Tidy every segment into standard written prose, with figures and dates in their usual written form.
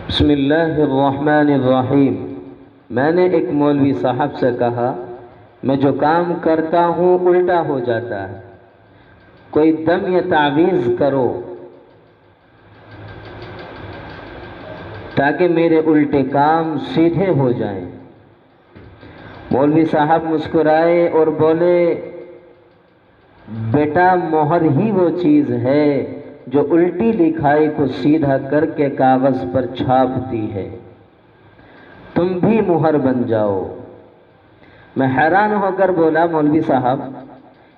بسم اللہ الرحمن الرحیم۔ میں نے ایک مولوی صاحب سے کہا میں جو کام کرتا ہوں الٹا ہو جاتا ہے، کوئی دم یا تعویذ کرو تاکہ میرے الٹے کام سیدھے ہو جائیں۔ مولوی صاحب مسکرائے اور بولے، بیٹا مہر ہی وہ چیز ہے جو الٹی لکھائی کو سیدھا کر کے کاغذ پر چھاپتی ہے، تم بھی مہر بن جاؤ۔ میں حیران ہو کر بولا، مولوی صاحب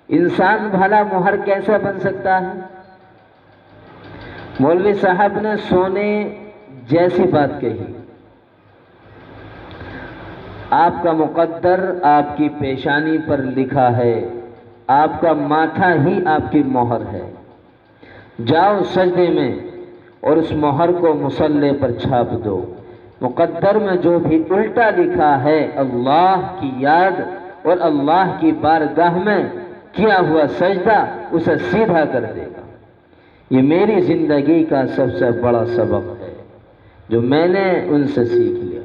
انسان بھلا مہر کیسے بن سکتا ہے؟ مولوی صاحب نے سونے جیسی بات کہی، آپ کا مقدر آپ کی پیشانی پر لکھا ہے، آپ کا ماتھا ہی آپ کی مہر ہے۔ جاؤ سجدے میں اور اس مہر کو مصلی پر چھاپ دو۔ مقدر میں جو بھی الٹا لکھا ہے اللہ کی یاد اور اللہ کی بارگاہ میں کیا ہوا سجدہ اسے سیدھا کر دے گا۔ یہ میری زندگی کا سب سے بڑا سبق ہے جو میں نے ان سے سیکھ لیا۔